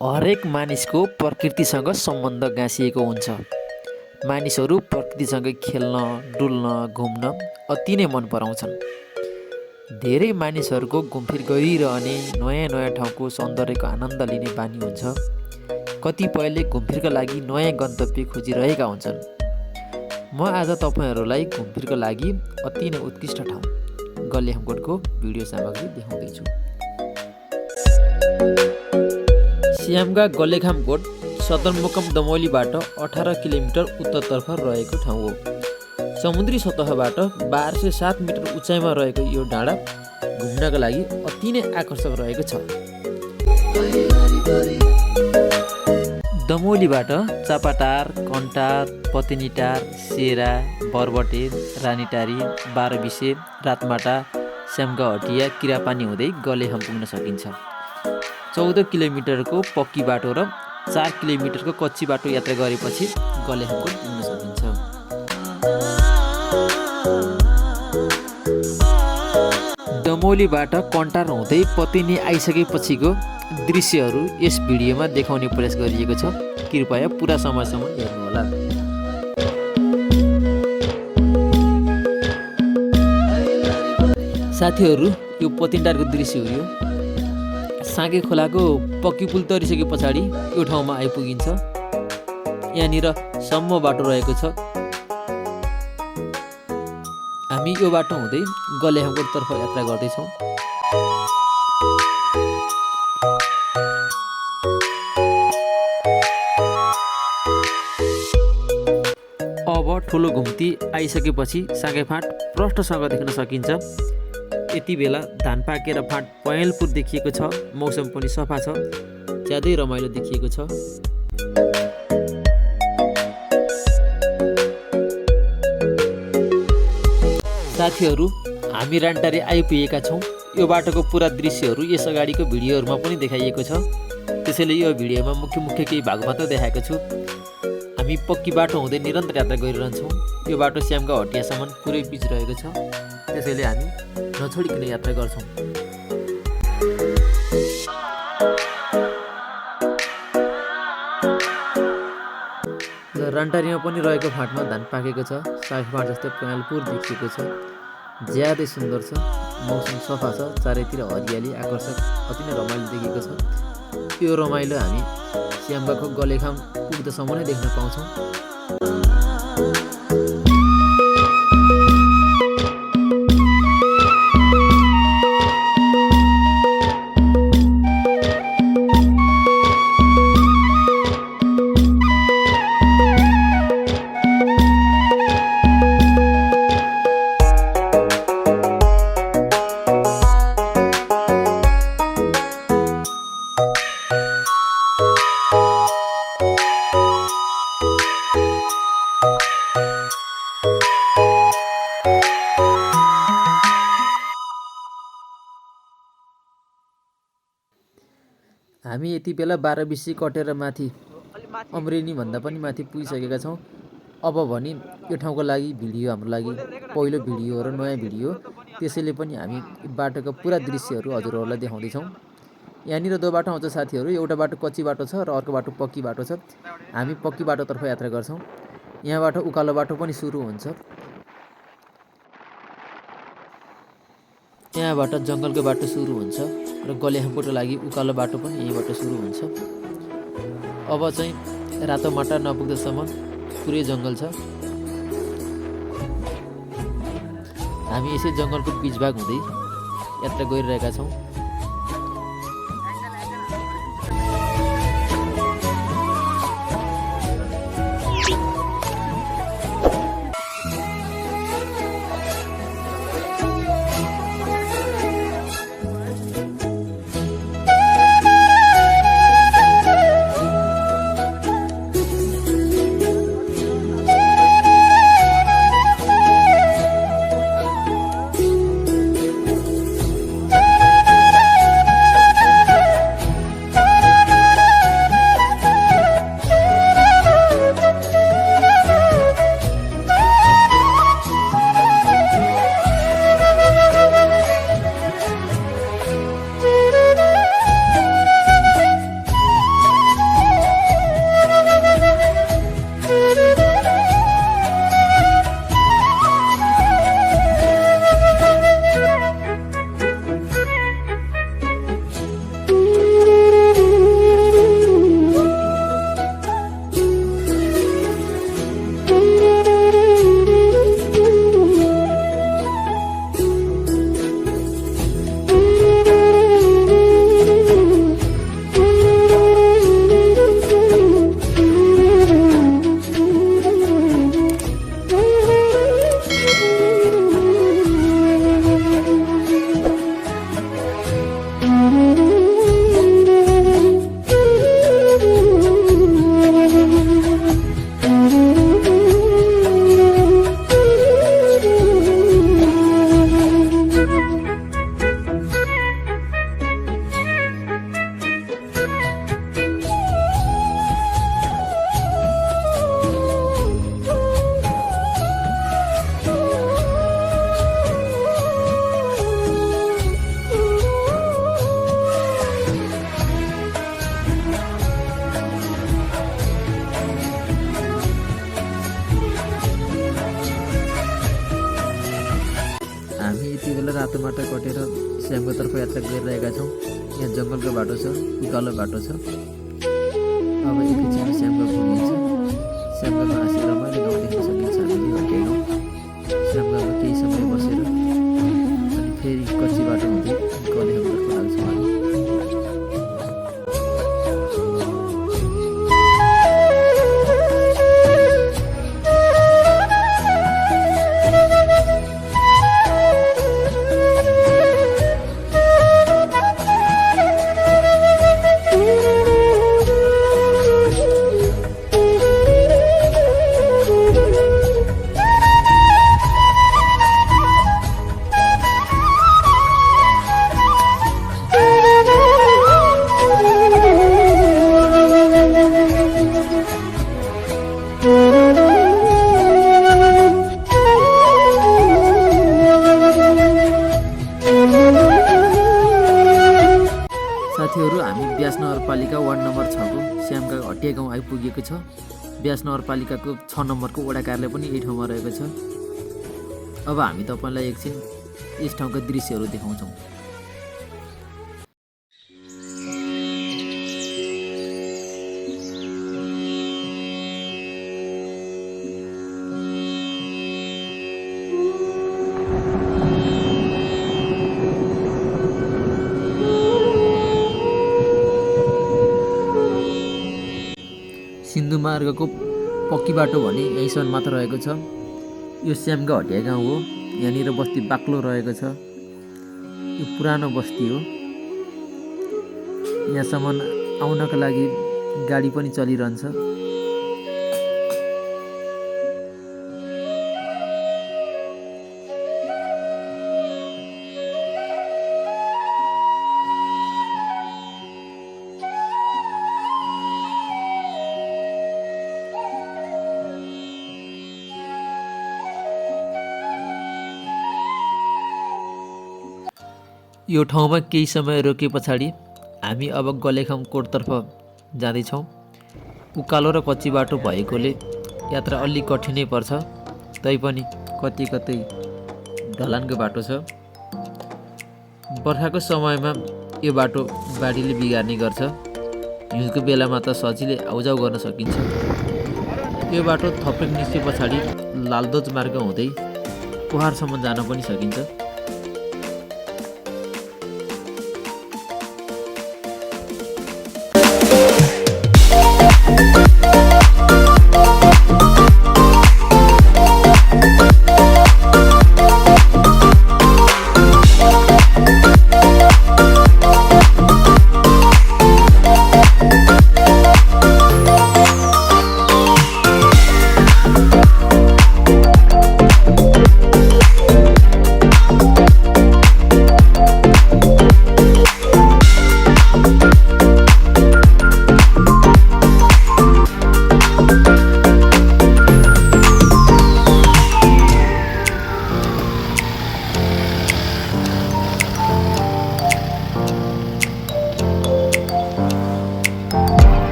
हरेक मानिसको प्रकृतिसँग सम्बन्ध गाँसिएको हुन्छ। मानिसहरू प्रकृतिसँगै खेल्न, डुल्न, घुम्न अति नै मन पराउँछन्। धेरै मानिसहरूको घुमफिर गरिरहने, नयाँ नयाँ ठाउँको सौन्दर्यको आनन्द लिने बानी हुन्छ। कतिपयले घुमफिरका लागि नयाँ गन्तव्य खोजिरहेका हुन्छन्। म आज तपाईँहरूलाई घुमफिरका लागि अति नै उत्कृष्ट ठाउँ गलेखामकोटको भिडियो सामग्री देखाउँदैछु। श्यामगा गलेखामकोट सदरमुकाम दमौलीबाट 18 किलोमिटर उत्तरतर्फ रहेको ठाउँ हो। समुद्री सतहबाट 1207 मिटर उचाइमा रहेको यो डाँडा घुम्नका लागि अति नै आकर्षक रहेको छ। दमौलीबाट चापाटार, कन्टार, पतिनीटार, सेरा, बरबटे, रानीटारी, बाह्रविसे, रातमाटा, श्यामगा हटिया, किरापानी हुँदै गलेखाम पुग्न सकिन्छ। 14 किलोमिटरको पक्की बाटो र 4 किलोमिटरको कच्ची बाटो यात्रा गरेपछि गलेखामकोट पुग्न सकिन्छ। दमौलीबाट कन्टार हुँदै पतिनी आइसकेपछिको दृश्यहरू यस भिडियोमा देखाउने प्रयास गरिएको छ। कृपया पुरा समयसम्म हेर्नुहोला। साथीहरू, यो पतिनीटारको दृश्य हो। यो साँगे खोलाको पक्की पुल तरिसके पछाडि यो ठाउँमा आइपुगिन्छ। यहाँनिर सम्म बाटो रहेको छ। हामी यो बाटो हुँदै गलेखामकोटतर्फ यात्रा गर्दैछौँ। अब ठुलो घुम्ती आइसकेपछि साँगे फाँट प्रष्टसँग देख्न सकिन्छ। यति बेला धान पाकेर फाँट पहेँलपुर देखिएको छ। मौसम पनि सफा छ, ज्यादै रमाइलो देखिएको छ। साथीहरू, हामी रानटारी आइपुगेका छौँ। यो बाटोको पुरा दृश्यहरू यस अगाडिको भिडियोहरूमा पनि देखाइएको छ। त्यसैले यो भिडियोमा मुख्य केही भाग मात्र देखाएको छु। हामी पक्की बाटो हुँदै निरन्तर यात्रा गरिरहन्छौँ। यो बाटो श्यामगा हटियासम्म पुरै बिच रहेको छ। त्यसैले हामी नछोडिकन यात्रा गर्छौँ। रानटारीमा पनि रहेको फाँटमा धान पाकेको छ। साग फाँट जस्तै पहेँलपुर देखिएको छ। ज्यादै सुन्दर छ। मौसम सफा छ। चारैतिर हरियाली आकर्षक अति नै रमाइलो देखिएको छ। यो रमाइलो हामी श्यामगाको गलेखाम पुग्दासम्म नै देख्न पाउँछौँ। हामी यति बेला बाह्रविसे कटेर माथि अमरेनी भन्दा पनि माथि पुगिसकेका छौँ। अब भने यो ठाउँको लागि भिडियो हाम्रो लागि पहिलो भिडियो हो र नयाँ भिडियो। त्यसैले पनि हामी बाटोको पुरा दृश्यहरू हजुरहरूलाई देखाउँदैछौँ। यहाँनिर दो बाटो आउँछ साथीहरू। एउटा बाटो कच्ची बाटो छ र अर्को बाटो पक्की बाटो छ। हामी पक्की बाटोतर्फ यात्रा गर्छौँ। यहाँबाट उकालो बाटो पनि सुरु हुन्छ। यहाँबाट जङ्गलको बाटो सुरु हुन्छ र गलेखामकोटको लागि उकालो बाटो पनि यहीँबाट सुरु हुन्छ। अब चाहिँ रातोमाटा नपुग्दासम्म पुरै जङ्गल छ। हामी यसै जङ्गलको बिचभाग हुँदै यात्रा गरिरहेका छौँ। बाटोमाटा कटेर श्यामगातर्फ यात्रा गरिरहेका छौँ। यहाँ जङ्गलको बाटो छ, उकालो बाटो छ। अब एकैछिनमा श्यामगा पुगिन्छ। श्यामगामा हाँसेर रमाइलो गाउँ देख्न सकिन्छ हामीले हटिया गाउँ। श्यामगामा केही समय बसेर अनि फेरि कच्ची बाटो हुँदै गलेखामतर्फ लाग्छौँ हामी। साथीहरू, हामी ब्यास नगरपालिका वार्ड नम्बर 6 को श्यामगा हटिया गाउँ आइपुगेको छ। ब्यास नगरपालिकाको 6 नम्बरको वडा कार्यालय पनि यही ठाउँमा रहेको छ। अब हामी तपाईँलाई एकछिन यस ठाउँका दृश्यहरू देखाउँछौँ। सिन्धुमार्गको पक्की बाटो भने यहीँसम्म मात्र रहेको छ। यो श्यामगा हटिया गाउँ हो। यहाँनिर बस्ती बाक्लो रहेको छ। यो पुरानो बस्ती हो। यहाँसम्म आउनका लागि गाडी पनि चलिरहन्छ। यो ठाउँमा केही समय रोके पछाडि हामी अब गलेखामकोटतर्फ जाँदैछौँ। उकालो र कच्ची बाटो भएकोले यात्रा अलि कठिनै पर्छ। तैपनि कतै कतै ढलानको बाटो छ। बर्खाको समयमा यो बाटो बाढीले बिगार्ने गर्छ। हिउँदको बेलामा त सजिलै आउजाउ गर्न सकिन्छ। यो बाटो थपेक निस्के पछाडि लालदोज मार्ग हुँदै पहाडसम्म जान पनि सकिन्छ।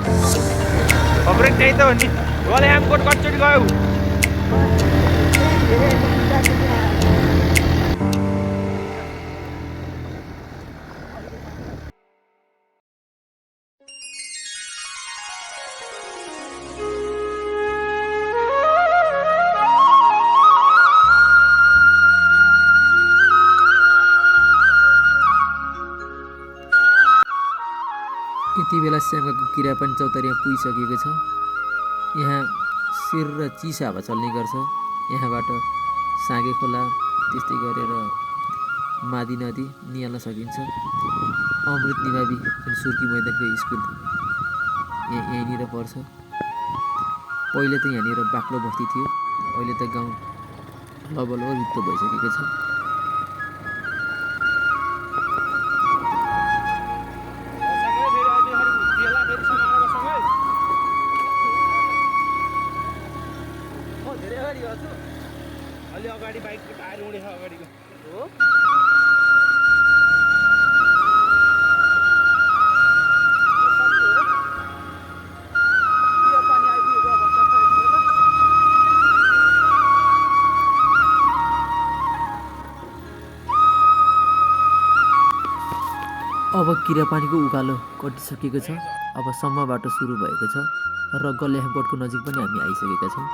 खबरै त्यही त हो नि गलेखामकोट कतिचोटि गयौ यति बेला श्यामघाको किरा पनि चौतारीमा पुगिसकेको छ। यहाँ शिर र चिसा हावा चल्ने गर्छ। यहाँबाट साँगे खोला त्यस्तै गरेर मादी नदी निहाल्न सकिन्छ। अमृत निमावि जुन सुर्की मैदानको स्कुल यहीँनिर पर्छ। पहिले त यहाँनिर बाक्लो बस्ती थियो, अहिले त गाउँ लबलबयुक्त भइसकेको छ। अलि अगाडि बाइकको टायर उडेछ अगाडिको हो अब किरापानीको उकालो कटिसकेको छ। अब सम्म बाटो सुरु भएको छ र गलेखामकोटको नजिक पनि हामी आइसकेका छौँ।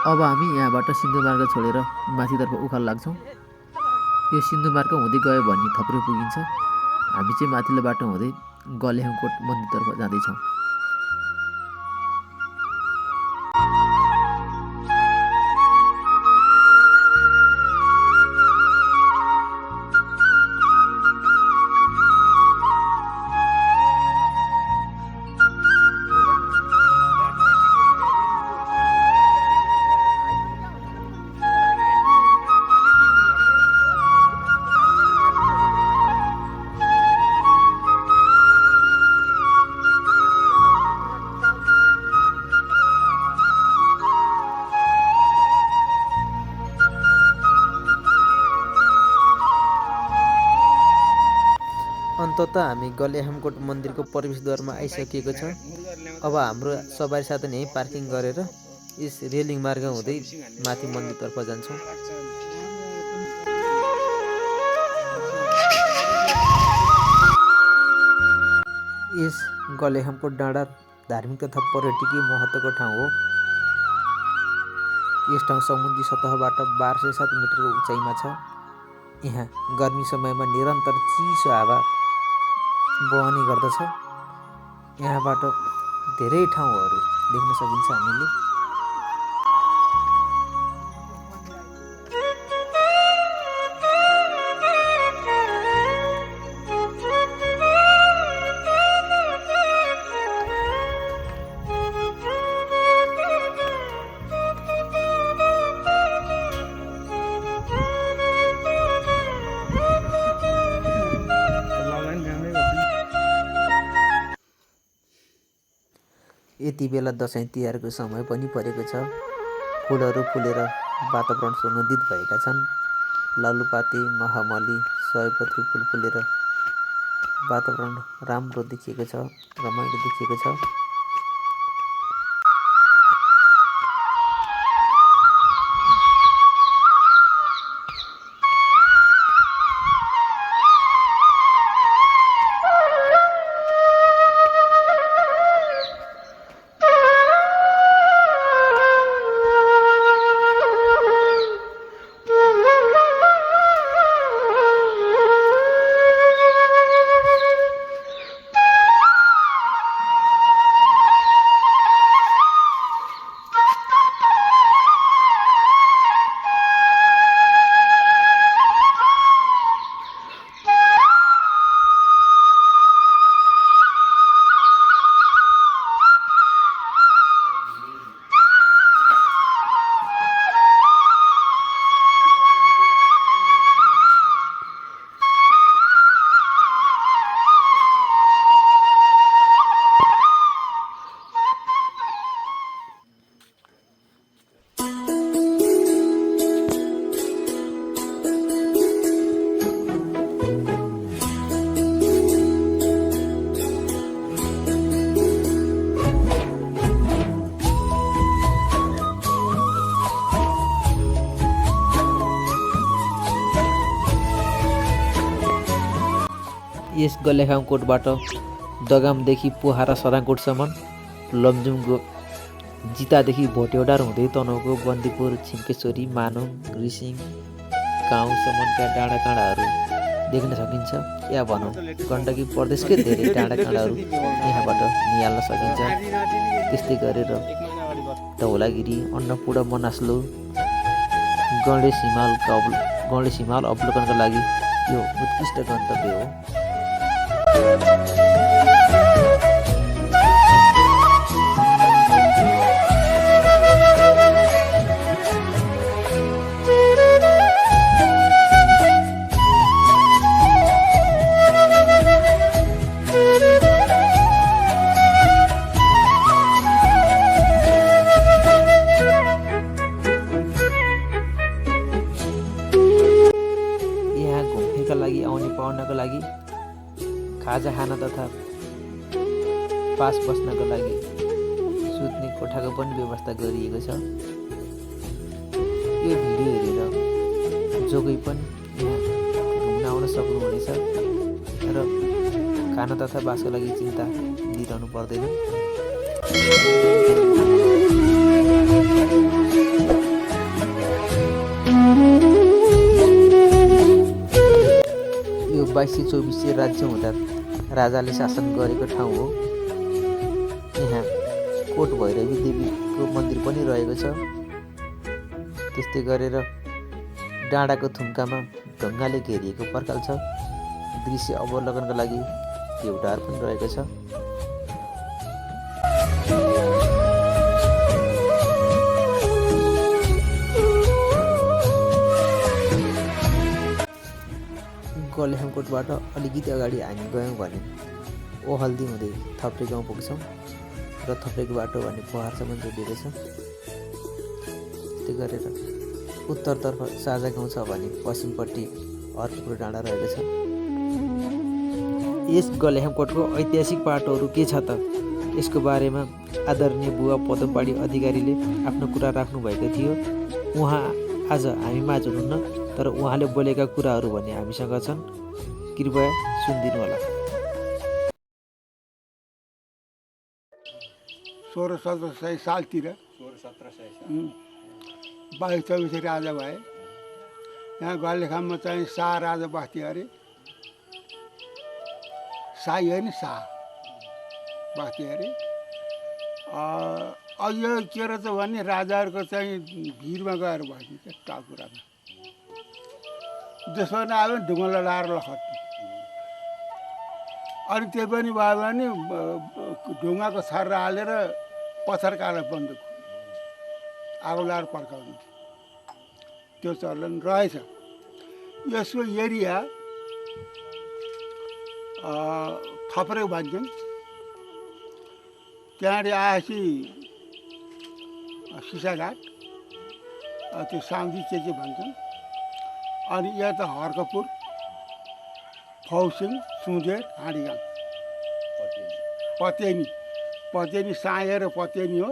अब हामी यहाँबाट सिन्धुमार्ग छोडेर माथितर्फ उकालो लाग्छौँ। यो सिन्धुमार्ग हुँदै गयो भने थप्रै पुगिन्छ। हामी चाहिँ माथिल्लो बाटो हुँदै गलेखामकोट मन्दिरतर्फ जाँदैछौँ। अन्ततः हामी गलेखामकोट मन्दिरको प्रवेशद्वारमा आइसकेको छ। अब हाम्रो सवारी साधन यहीँ पार्किङ गरेर यस रेलिङ मार्ग हुँदै माथि मन्दिरतर्फ जान्छौँ। यस गलेखामकोट डाँडा धार्मिक तथा पर्यटकीय महत्त्वको ठाउँ हो। यस ठाउँ समुद्री सतहबाट 1207 मिटरको उचाइमा छ। यहाँ गर्मी समयमा निरन्तर चिसो हावा बहने गर्दछ। यहाँबाट धेरै ठाउँहरू देख्न सकिन्छ हामीले। यति बेला दसैँ तिहारको समय पनि परेको छ। फुलहरू फुलेर वातावरण सुगन्धित भएका छन्। लालुपाते, महामली, सयपत्री फुल फुलेर वातावरण राम्रो देखिएको छ, रमाइलो देखिएको छ। यस गलेखामकोटबाट दगामदेखि पोखरा सराङकोटसम्म, लमजुङको जितादेखि भोटेवडार हुँदै तनहुको बन्दीपुर, छिम्केश्वरी, मानोङ, रिसिङ गाउँसम्मका डाँडाकाँडाहरू देख्न सकिन्छ। या भनौँ गण्डकी प्रदेशकै धेरै डाँडाकाँडाहरू यहाँबाट निहाल्न सकिन्छ। त्यस्तै गरेर धौलागिरी, अन्नपूर्ण, मनास्लो, गणेश हिमाल अवलोकनका लागि यो उत्कृष्ट गन्तव्य हो। यहाँ घुम्नका लागि आउने पाहुनाको लागि खाजा खान तथा पास बस्नको लागि सुत्ने कोठाको पनि व्यवस्था गरिएको छ। यो भिडियो हेरेर जो कोही पनि यहाँ घुम्न आउन सक्नुहुनेछ र खाना तथा बासको लागि चिन्ता लिइरहनु पर्दैन। यो 2224 राज्य हुँदा राजाले शासन गरेको ठाउँ हो। यहाँ कोट भैरवी देवीको मन्दिर पनि रहेको छ। त्यस्तै गरेर डाँडाको थुम्कामा ढुङ्गाले घेरिएको पर्खाल छ। दृश्य अवलोकनका लागि देउडार पनि रहेको छ। गलेखामकोटबाट अलिकति अगाडि हामी गयौँ भने ओहल्दी हुँदै थप्रे गाउँ पुग्छौँ र थप्रेको बाटो भने पहाडसम्म जोडिएको छ। त्यस्तै गरेर उत्तरतर्फ साझा गाउँ छ भने पश्चिमपट्टि अर्को डाँडा रहेको छ। यस गलेखामकोटको ऐतिहासिक पाटोहरू के छ त? यसको बारेमा आदरणीय बुवा पदमपाडी अधिकारीले आफ्नो कुरा राख्नुभएको थियो। उहाँ आज हामी माझ हुनुहुन्न, तर उहाँले बोलेका कुराहरू भने हामीसँग छन्। कृपया सुनिदिनु होला। 1600-1700 सालतिर 22-24 राजा भए। यहाँ गलेखाममा चाहिँ शाह राजा बस्थ्यो अरे। शाही होइन, शाह बस्थ्यो अरे। यो के रहेछ भने राजाहरूको चाहिँ भिरमा गएर बस्ने टाकुरामा। दुश्मन आयो भने ढुङ्गा लडाएर लखट्ने। अनि त्यो पनि भयो भने ढुङ्गाको छर्रा हालेर पत्थर कालेर बन्दुक आगो लगाएर पड्काउने, त्यो चलन रहेछ। यसको एरिया थप्रे भन्छन्। त्यहाँबाट आएपछि सिसाघाट, त्यो साङ्गी के भन्छन्। अनि यता हर्कपुर, फौसिङ, सुँदेर, हाँडीगाउँ, पतेनी। पतेनी साँगे र पतेनी हो।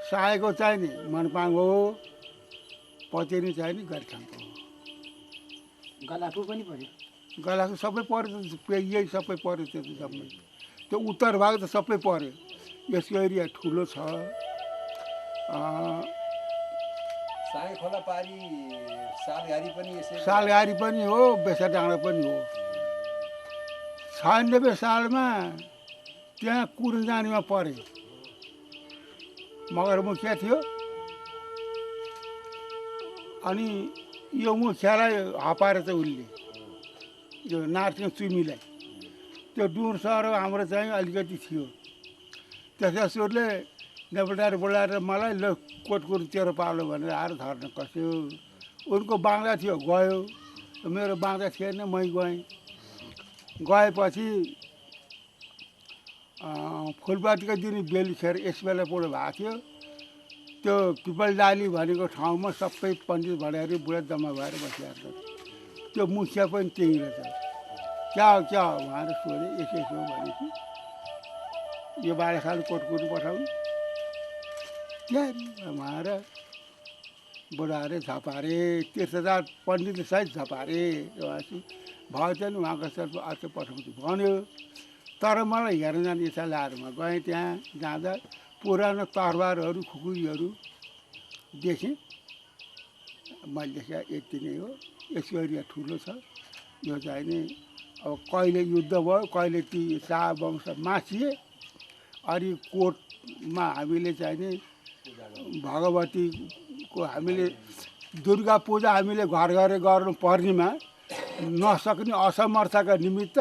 साँगेको चाहिँ नि मनपाङ हो, पतेनी चाहिँ नि गलेखामको हो। गलाफु पनि पर्यो। गलाफु सबै पर्यो, यही सबै पर्यो। त्यो जम्मै त्यो उत्तर भाग त सबै पर्यो। यसको एरिया ठुलो छ। सालघारी पनि हो, बेसाडाँडा पनि हो। 96 सालमा त्यहाँ कुरुजानीमा परे। मगर मुखिया थियो। अनि यो मुखियालाई हपाएर चाहिँ उसले यो नारसिंह चुमीलाई, त्यो डुर सहर हाम्रो चाहिँ अलिकति थियो। त्यसले नेपालबाट बोलाएर मलाई ल कोटकुर तेरो पालो भनेर आएर धर्न कस्यो। उनको बाङ्ला थियो, गयो। मेरो बाङ्ला थिएन, मै गएँ। गएपछि फुलपातीको दिन बेलुखेर यस बेला बुढो भएको थियो। त्यो पिपलडाली भनेको ठाउँमा सबै पण्डित भनेर बुढा जम्मा भएर बसिरहेको छ। त्यो मुखिया पनि त्यही रहेछ। क्या हो भनेर सोधेँ। यसो हो भनेपछि यो बाँडाखाल कोटकुर पठाउनु। त्यहाँ उहाँएर बुढाहरूले झपारे, तीर्थदार पण्डितले सहित झपारे। उहाँपछि भयो चाहिँ उहाँको सर अर्को पठाउँछु भन्यो। तर मलाई हेर्न जाने इच्छा लाएर म गएँ। त्यहाँ जाँदा पुरानो तरबारहरू, खुकुरीहरू देखेँ। मैले देखेँ यति नै हो। यसको एरिया ठुलो छ। यो चाहिँ नि अब कहिले युद्ध भयो, कहिले ती शाह वंश मासिए। अनि कोटमा हामीले चाहिँ नि भगवतीको हामीले दुर्गा पूजा हामीले घर घरै गर्नु पर्नेमा नसक्ने असमर्थका निमित्त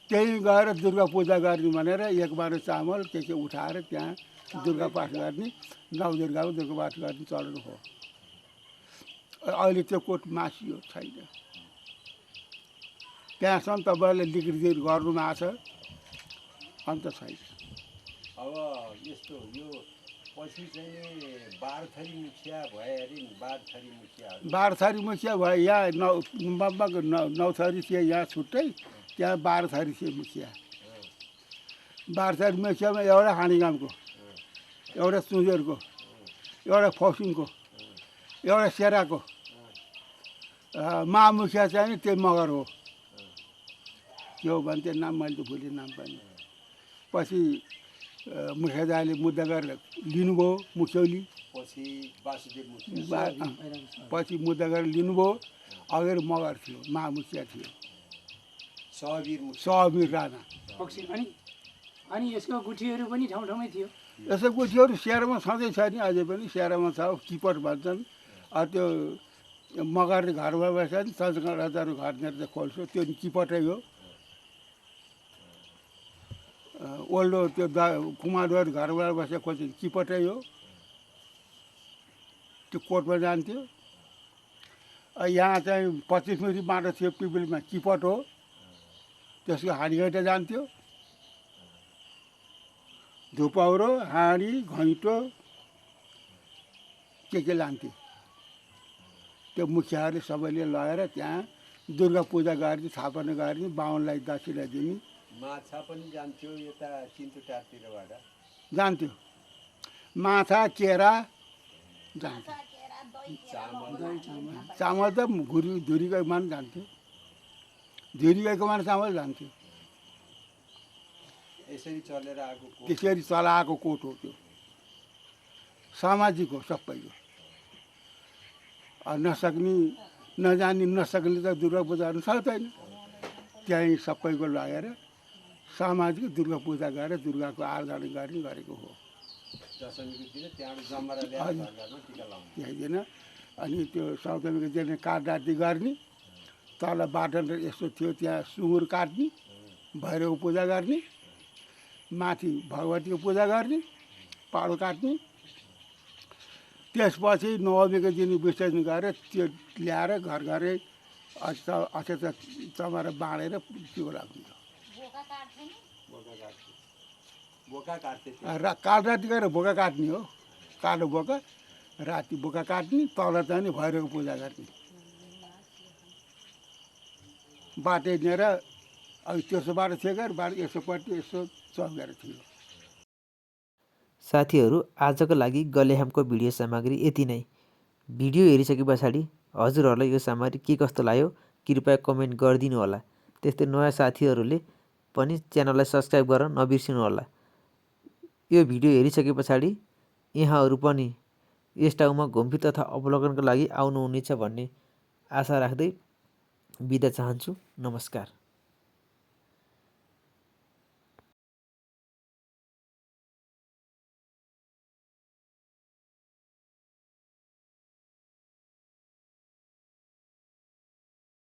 त्यहीँ गएर दुर्गा पूजा गर्ने भनेर एक बार चामल के उठाएर त्यहाँ दुर्गा पाठ गर्ने, नवदुर्गाको दुर्गा पाठ गर्ने चलन हो। अहिले त्यो कोट मासियो, छैन। त्यहाँसम्म तपाईँहरूले लिक्रिदिर गर्नुमा छ, अन्त छैन। अब यस्तो यो पछि चाहिँ बारथरी मुखिया भए अरे नि, बारथरी मुखिया भए। यहाँ नौथरी थिए, यहाँ छुट्टै। त्यहाँ बारथरी थिए मुखिया। बारथरी मुखियामा एउटा हाँडीगामको, एउटा सुँदेरको, एउटा फौसिङको, एउटा सेराको। महामुखिया चाहिँ नि त्यही मगर हो। के हो भने त्यो नाम मैले त भुलेँ नाम पनि। पछि मुखियादाले मुद्दा गरेर लिनुभयो। मुखियौली पछि मुद्दा गरेर लिनुभयो। अगाडि मगर थियो, महामुखिया थियो, सहवीर राणा। अनि यसको गुठीहरू पनि ठाउँ ठाउँमै थियो। यसो गुठीहरू सेरामा छँदै छ नि, अझै पनि सेरामा छ। किपट भन्छन्। त्यो मगरले घरमा बस्छ नि, सजगा राजाहरू घरनिर चाहिँ खोल्छ, त्यो किपटै हो। ओल्डो त्यो कुमारहरू घरबाट बसेर खोल्छ, किपटै हो। त्यो कोटमा जान्थ्यो। यहाँ चाहिँ 25 मिनट बाटो थियो पिपलमा, किपट हो। त्यसको हाँडीघैँटा जान्थ्यो। धुपौरो, हाँडी, घैँटो के लान्थे। त्यो मुखियाहरूले सबैले लगेर त्यहाँ दुर्गा पूजा गर्ने, स्थापना गर्ने, बाहुनलाई दक्षिणा दिने, माछा पनि जान्थ्यो यता चिन्तुटारतिरबाट। जान्थ्यो माछा केरा जान्थ्यो चामल चामल त धुरी गएकोमा पनि जान्थ्यो धुरी गएकोमा चामल जान्थ्यो यसरी चलेर आएको कोट। त्यसरी चलाएको कोट हो त्यो सामाजिक हो सबैको नसक्ने नजानी नसक्ने त दुर्गा पूजा गर्नु सक्दैन त्यहीँ सबैको लगेर सामाजिक दुर्गा पूजा गरेर दुर्गाको आराधना गर्ने गरेको हो दशमीको दिन त्यहाँबाट जमरा ल्याएर घर घरमा टिका लाउनु। त्यहीँदैन अनि त्यो सप्तमीको दिन काटराती गर्ने तल बाटो यस्तो थियो त्यहाँ सुँगुर काट्ने भैरवको पूजा गर्ने माथि भगवतीको पूजा गर्ने पाडो काट्ने त्यसपछि नवमीको दिन विसर्जन गरेर त्यो ल्याएर घर घरै अक्षता चमरा बाँडेर त्यो राख्ने बोका काट्थे कालराति गएर बोका काट्ने हो कालो बोका राति बोका काट्ने तल चाहिँ भैरवको पूजा गर्ने बाटो हिँडेर अब त्यसो बाटो थियो गएर बाटो यसोपट्टि यसो चौकेर थियो। साथीहरू आजको लागि गलेखामको भिडियो सामग्री यति नै। भिडियो हेरिसके पछाडि हजुरहरूलाई यो सामग्री के कस्तो लाग्यो कृपया कमेन्ट गरिदिनु होला। त्यस्तै नयाँ साथीहरूले पनि च्यानललाई सब्सक्राइब गर्न नबिर्सिनु होला। यो भिडियो हेरिसके पछाडि यहाँहरू पनि यस ठाउँमा घुमफिर तथा अवलोकनको लागि आउनुहुनेछ भन्ने आशा राख्दै बिदा चाहन्छु। नमस्कार।